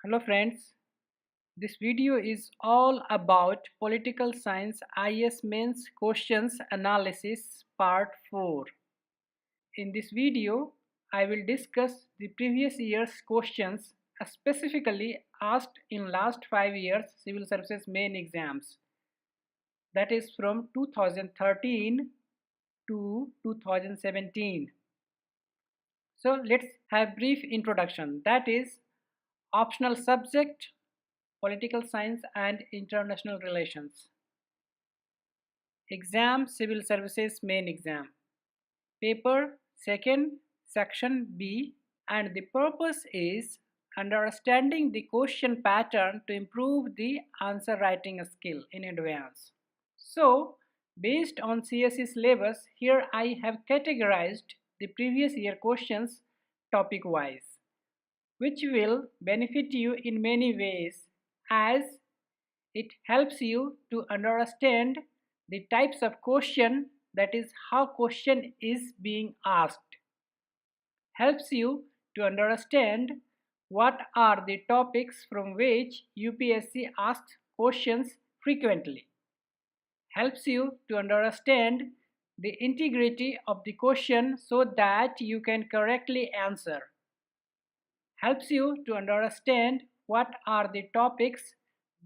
Hello friends, this video is all about political science IAS mains questions analysis part 4. In this video, I will discuss the previous year's questions specifically asked in last 5 years civil services main exams, that is from 2013 to 2017. So let's have brief introduction, that is optional subject political science and international relations. Exam civil services main exam. Paper 2nd section B, and the purpose is understanding the question pattern to improve the answer writing skill in advance. So based on CSE syllabus, here I have categorized the previous year questions topic wise, which will benefit you in many ways as it helps you to understand the types of question, that is how question is being asked, helps you to understand what are the topics from which UPSC asks questions frequently, helps you to understand the integrity of the question so that you can correctly answer, helps you to understand what are the topics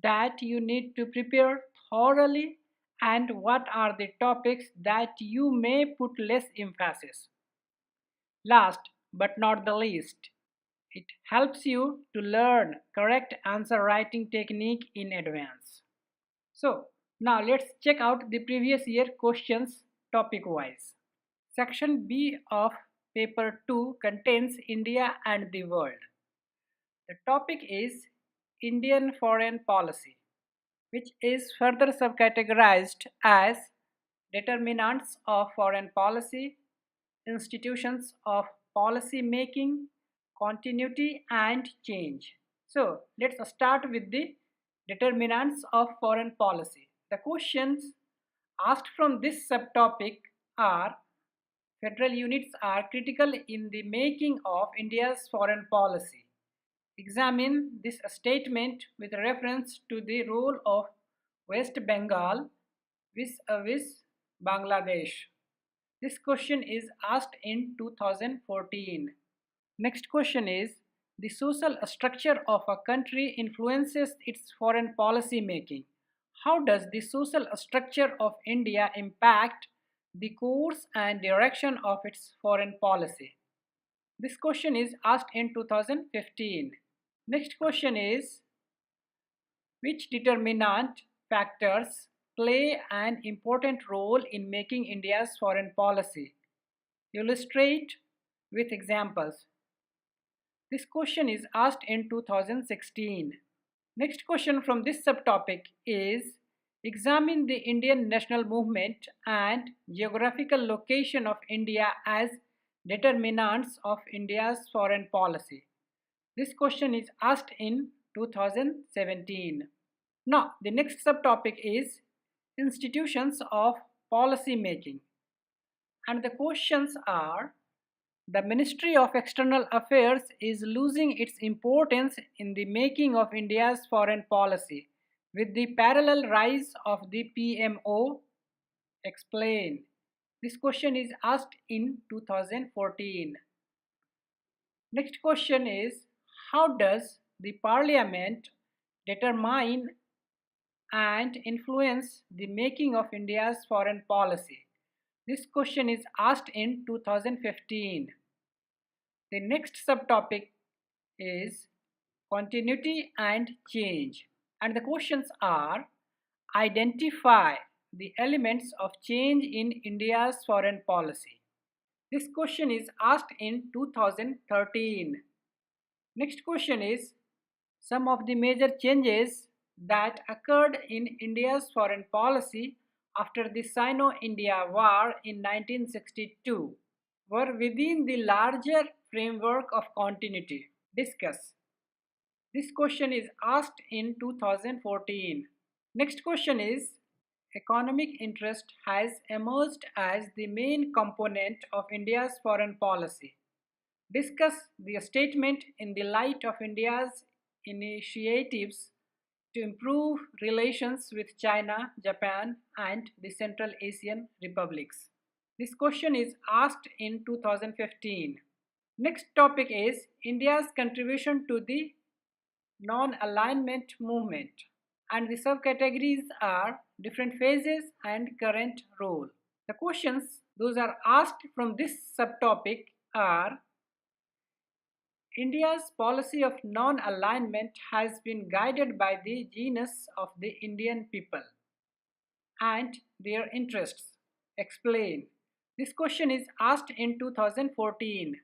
that you need to prepare thoroughly and what are the topics that you may put less emphasis. Last but not the least, it helps you to learn correct answer writing technique in advance. So now let's check out the previous year questions topic wise. Section B of paper 2 contains India and the world. The topic is Indian foreign policy, which is further subcategorized as determinants of foreign policy, institutions of policy making, continuity and change. So let's start with the determinants of foreign policy. The questions asked from this subtopic are: federal units are critical in the making of India's foreign policy. Examine this statement with reference to the role of West Bengal vis-a-vis Bangladesh. This question is asked in 2014. Next question is: the social structure of a country influences its foreign policy making. How does the social structure of India impact the course and direction of its foreign policy? This question is asked in 2015. Next question is: which determinant factors play an important role in making India's foreign policy? Illustrate with examples. This question is asked in 2016. Next question from this subtopic is: examine the Indian national movement and geographical location of India as determinants of India's foreign policy. This question is asked in 2017. Now, the next subtopic is institutions of policy making. And the questions are: the Ministry of External Affairs is losing its importance in the making of India's foreign policy with the parallel rise of the PMO. Explain. This question is asked in 2014. Next question is: how does the Parliament determine and influence the making of India's foreign policy? This question is asked in 2015. The next subtopic is continuity and change, and the questions are: identify the elements of change in India's foreign policy. This question is asked in 2013. Next question is: some of the major changes that occurred in India's foreign policy after the Sino-India War in 1962 were within the larger framework of continuity. Discuss. This question is asked in 2014. Next question is: economic interest has emerged as the main component of India's foreign policy. Discuss the statement in the light of India's initiatives to improve relations with China, Japan, and the Central Asian republics? This question is asked in 2015. Next topic is India's contribution to the non-alignment movement, and the subcategories are different phases and current role. The questions those are asked from this subtopic are: India's policy of non-alignment has been guided by the genius of the Indian people and their interests. Explain. This question is asked in 2014.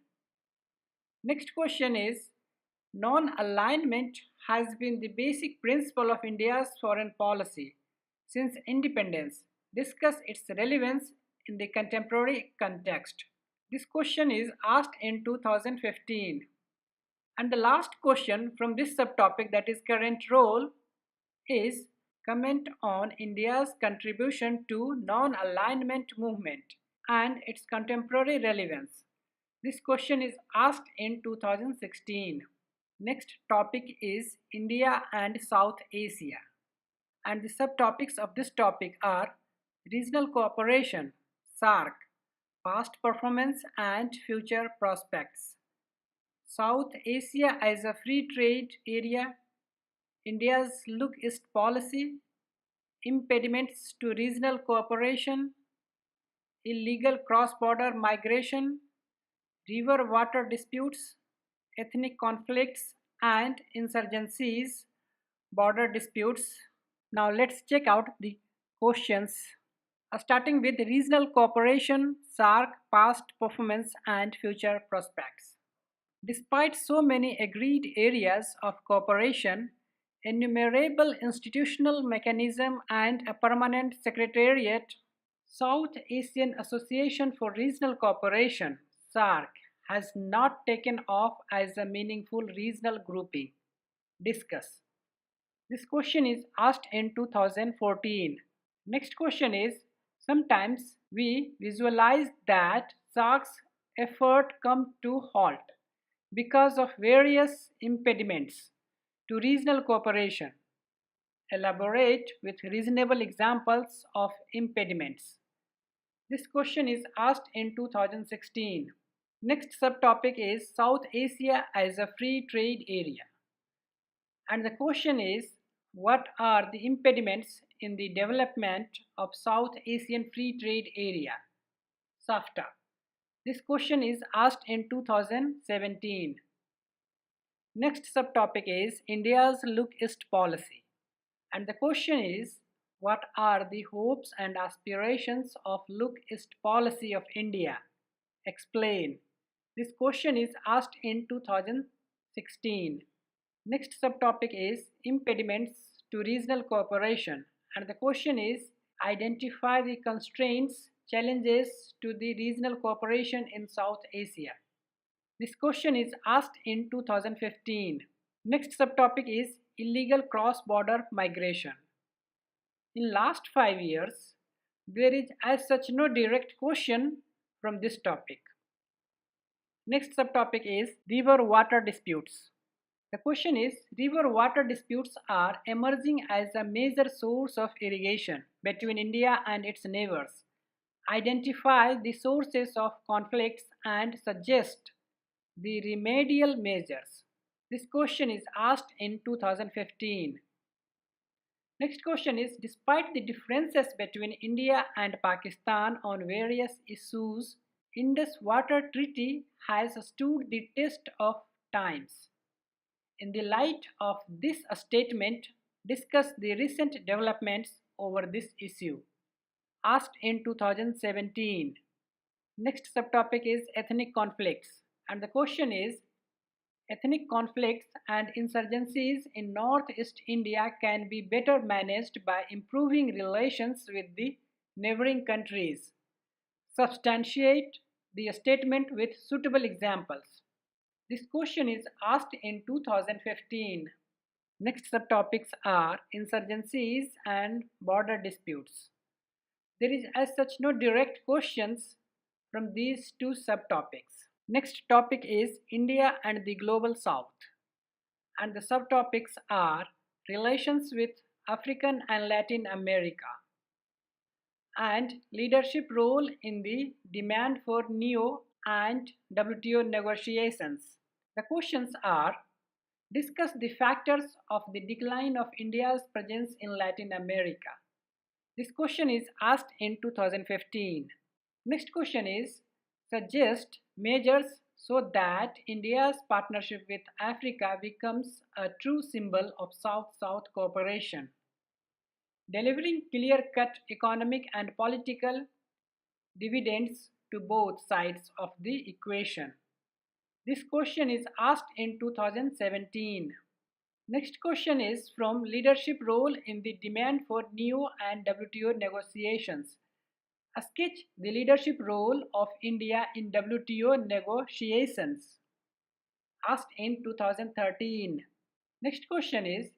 Next question is: non-alignment has been the basic principle of India's foreign policy since independence. Discuss its relevance in the contemporary context. This question is asked in 2015. And the last question from this subtopic, that is current role, is comment on India's contribution to non-alignment movement and its contemporary relevance. This question is asked in 2016. Next topic is India and South Asia, and the subtopics of this topic are regional cooperation, SARC, past performance and future prospects, South Asia as a free trade area, India's Look East policy, impediments to regional cooperation, illegal cross-border migration, river water disputes, ethnic conflicts and insurgencies, border disputes. Now let's check out the questions. Starting with regional cooperation, SARC, past performance and future prospects. Despite so many agreed areas of cooperation, innumerable institutional mechanism and a permanent secretariat, South Asian Association for Regional Cooperation, SARC, has not taken off as a meaningful regional grouping. Discuss. This question is asked in 2014. Next question is: sometimes we visualize that SARC's effort come to halt because of various impediments to regional cooperation. Elaborate with reasonable examples of impediments. This question is asked in 2016. Next subtopic is South Asia as a free trade area. And the question is: what are the impediments in the development of South Asian Free Trade Area, SAFTA? This question is asked in 2017. Next subtopic is India's Look East policy. And the question is: what are the hopes and aspirations of Look East policy of India? Explain. This question is asked in 2016. Next subtopic is impediments to regional cooperation. And the question is: identify the constraints, challenges to the regional cooperation in South Asia. This question is asked in 2015. Next subtopic is illegal cross-border migration. In last 5 years, there is as such no direct question from this topic. Next subtopic is river water disputes. The question is: river water disputes are emerging as a major source of irrigation between India and its neighbors. Identify the sources of conflicts and suggest the remedial measures. This question is asked in 2015. Next question is: despite the differences between India and Pakistan on various issues, Indus Water Treaty has stood the test of times. In the light of this statement, discuss the recent developments over this issue. Asked in 2017. Next subtopic is ethnic conflicts, and the question is: ethnic conflicts and insurgencies in northeast India can be better managed by improving relations with the neighboring countries. Substantiate the statement with suitable examples. This question is asked in 2015. Next subtopics are insurgencies and border disputes. There is as such no direct questions from these two subtopics. Next topic is India and the Global South. and the subtopics are relations with African and Latin America and leadership role in the demand for new and WTO negotiations. The questions are: discuss the factors of the decline of India's presence in Latin America. This question is asked in 2015. Next question is: suggest measures so that India's partnership with Africa becomes a true symbol of South-South cooperation, delivering clear-cut economic and political dividends to both sides of the equation. This question is asked in 2017. Next question is from leadership role in the demand for new and WTO negotiations. Sketch the leadership role of India in WTO negotiations. Asked in 2013. Next question is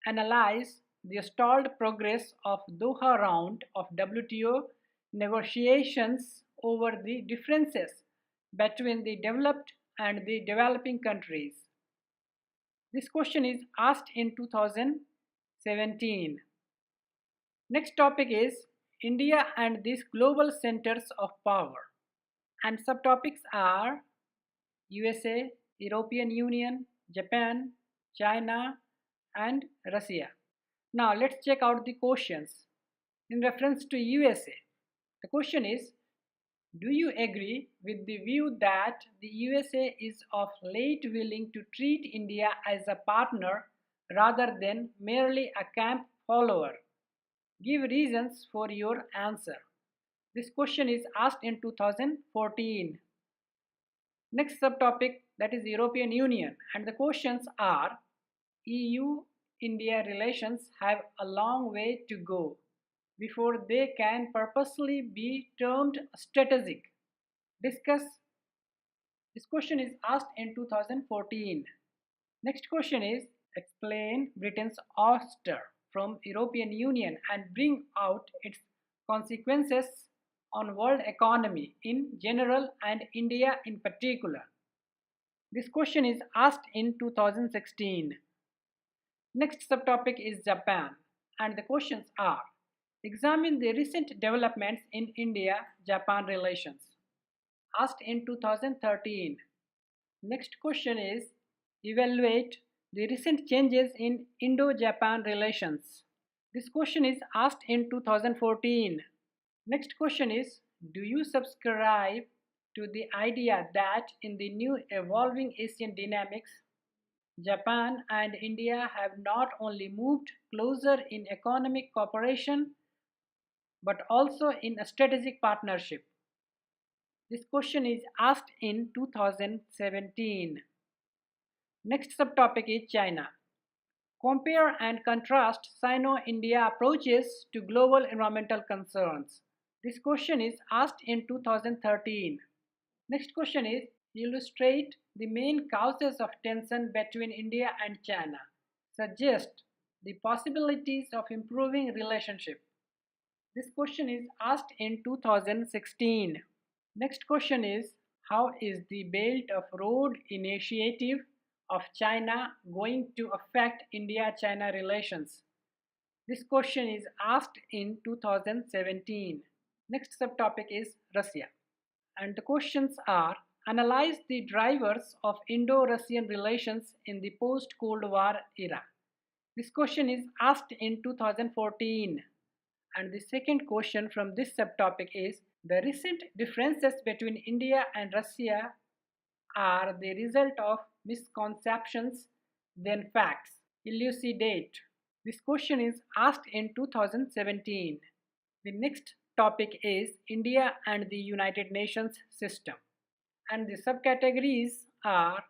analyze the stalled progress of Doha round of WTO negotiations over the differences between the developed and the developing countries. This question is asked in 2017. Next topic is India and these global centers of power. And subtopics are USA, European Union, Japan, China, and Russia. Now let's check out the questions. In reference to USA, the question is: do you agree with the view that the USA is of late willing to treat India as a partner rather than merely a camp follower? Give reasons for your answer. This question is asked in 2014. Next subtopic, that is European Union, and the questions are: EU-India relations have a long way to go before they can purposely be termed strategic. Discuss. This question is asked in 2014. Next question is explain Britain's ouster from European Union and bring out its consequences on world economy in general and India in particular. This question is asked in 2016. Next subtopic is Japan, and the questions are: examine the recent developments in India-Japan relations. Asked in 2013. Next question is evaluate the recent changes in Indo-Japan relations. This question is asked in 2014. Next question is: do you subscribe to the idea that in the new evolving Asian dynamics, Japan and India have not only moved closer in economic cooperation but also in a strategic partnership? This question is asked in 2017. Next subtopic is China. Compare and contrast Sino-India approaches to global environmental concerns. This question is asked in 2013. Next question is illustrate the main causes of tension between India and China. Suggest the possibilities of improving relationship. This question is asked in 2016. Next question is how is the Belt of Road initiative of China going to affect India-China relations? This question is asked in 2017. Next subtopic is Russia, and the questions are analyze the drivers of Indo-Russian relations in the post-Cold War era. This question is asked in 2014, and the second question from this subtopic is the recent differences between India and Russia are the result of misconceptions than facts. Elucidate. This question is asked in 2017. The next topic is India and the United Nations system, and the subcategories are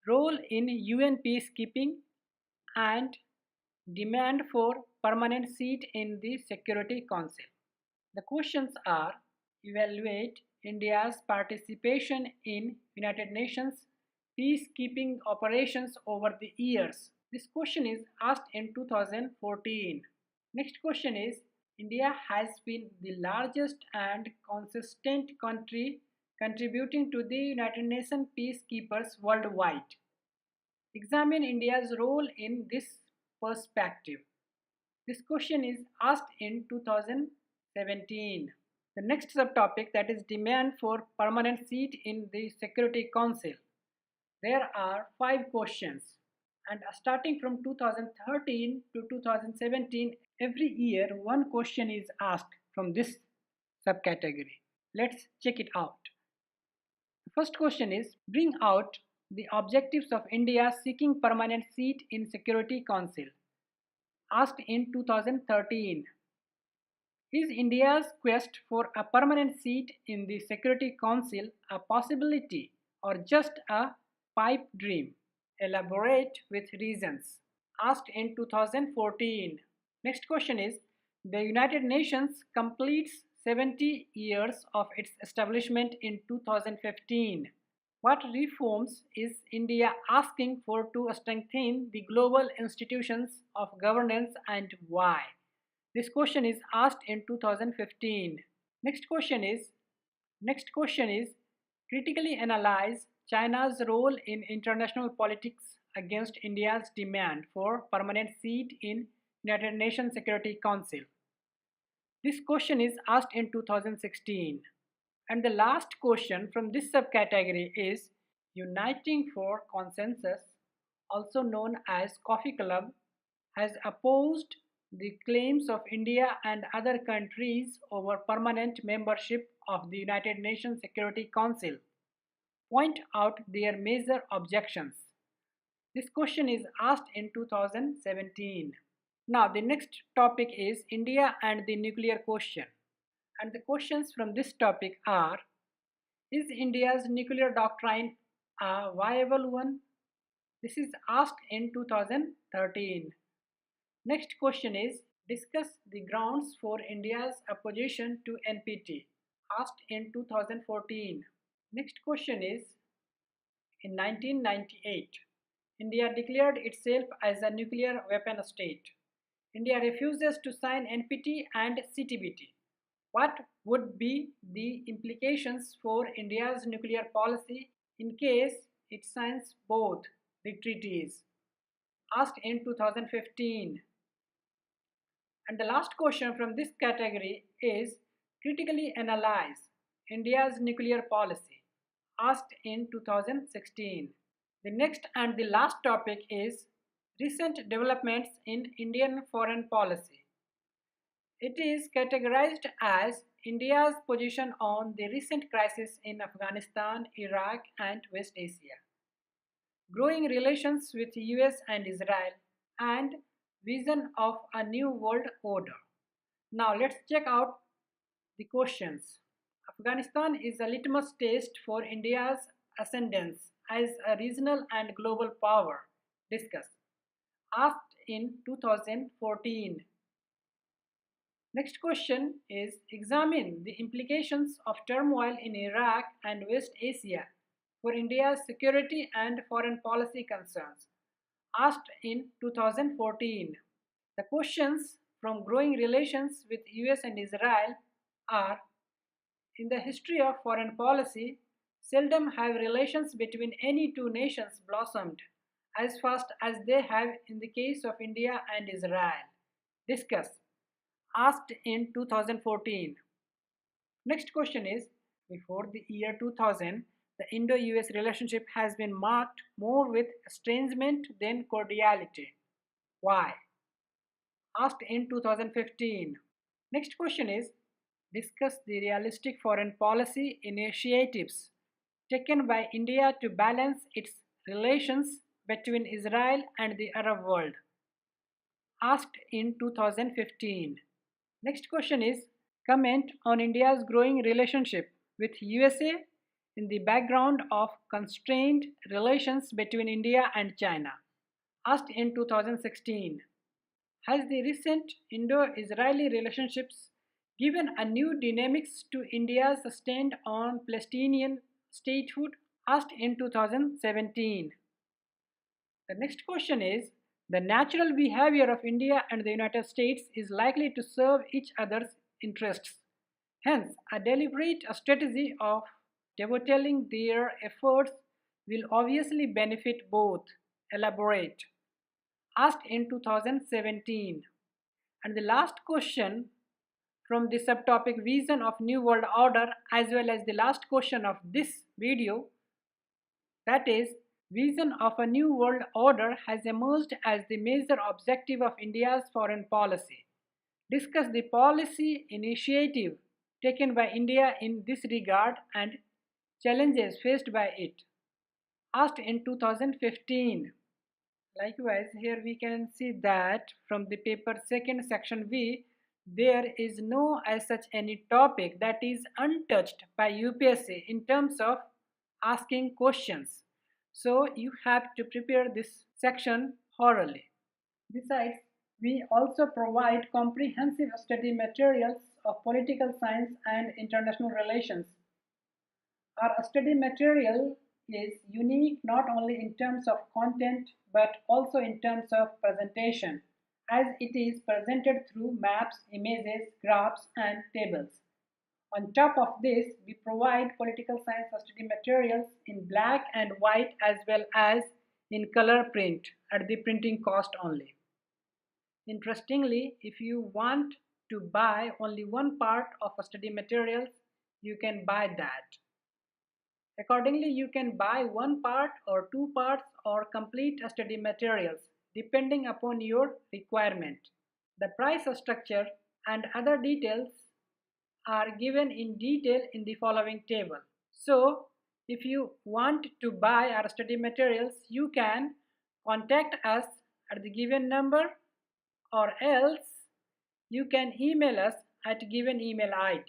role in UN peacekeeping and demand for permanent seat in the Security Council. The questions are evaluate India's participation in United Nations peacekeeping operations over the years. This question is asked in 2014. Next question is India has been the largest and consistent country contributing to the United Nations peacekeepers worldwide. Examine India's role in this perspective. This question is asked in 2017. The next subtopic, that is demand for permanent seat in the Security Council. There are 5 questions, and starting from 2013 to 2017, every year one question is asked from this subcategory. Let's check it out. The first question is, bring out the objectives of India seeking permanent seat in Security Council. Asked in 2013. Is India's quest for a permanent seat in the Security Council a possibility or just a pipe dream? Elaborate with reasons. Asked in 2014. Next question is, the United Nations completes 70 years of its establishment in 2015. What reforms is India asking for to strengthen the global institutions of governance and why? This question is asked in 2015. Next question is critically analyze China's role in international politics against India's demand for permanent seat in United Nations Security Council. This question is asked in 2016. And the last question from this subcategory is Uniting for Consensus, also known as Coffee Club, has opposed the claims of India and other countries over permanent membership of the United Nations Security Council. Point out their major objections. This question is asked in 2017. Now the next topic is India and the nuclear question. And the questions from this topic are, is India's nuclear doctrine a viable one? This is asked in 2013. Next question is, discuss the grounds for India's opposition to NPT, asked in 2014. Next question is, in 1998, India declared itself as a nuclear weapon state. India refuses to sign NPT and CTBT. What would be the implications for India's nuclear policy in case it signs both the treaties? Asked in 2015. And the last question from this category is critically analyze India's nuclear policy, asked in 2016. The next and the last topic is recent developments in Indian foreign policy. It is categorized as India's position on the recent crisis in Afghanistan, Iraq, and West Asia, growing relations with US and Israel, and vision of a new world order. Now let's check out the questions. Afghanistan is a litmus test for India's ascendance as a regional and global power. Discuss. Asked in 2014. Next question is, examine the implications of turmoil in Iraq and West Asia for India's security and foreign policy concerns. Asked in 2014. The questions from growing relations with US and Israel are, in the history of foreign policy, seldom have relations between any two nations blossomed as fast as they have in the case of India and Israel. Discuss. Asked in 2014. Next question is, before the year 2000, the Indo-US relationship has been marked more with estrangement than cordiality. Why? Asked in 2015. Next question is, discuss the realistic foreign policy initiatives taken by India to balance its relations between Israel and the Arab world. Asked in 2015. Next question is, comment on India's growing relationship with USA in the background of constrained relations between India and China. Asked in 2016. Has the recent Indo-Israeli relationships given a new dynamics to India's stand on Palestinian statehood? Asked in 2017. The next question is, the natural behavior of India and the United States is likely to serve each other's interests. Hence, a deliberate strategy of dovetailing their efforts will obviously benefit both Elaborate, asked in 2017. And the last question from the subtopic Vision of New World Order, as well as the last question of this video, that is, Vision of a New World Order has emerged as the major objective of India's foreign policy. Discuss the policy initiative taken by India in this regard and challenges faced by it. Asked in 2015. Likewise, here we can see that from the paper second section V, there is no as such any topic that is untouched by UPSC in terms of asking questions. So you have to prepare this section thoroughly. Besides, we also provide comprehensive study materials of political science and international relations. Our study material is unique not only in terms of content but also in terms of presentation, as it is presented through maps, images, graphs, and tables. On top of this, we provide political science study materials in black and white as well as in color print at the printing cost only. Interestingly, if you want to buy only one part of study materials, you can buy that. Accordingly, you can buy one part or two parts or complete study materials depending upon your requirement. The price structure and other details are given in detail in the following table. So, if you want to buy our study materials, you can contact us at the given number, or else you can email us at given email ID.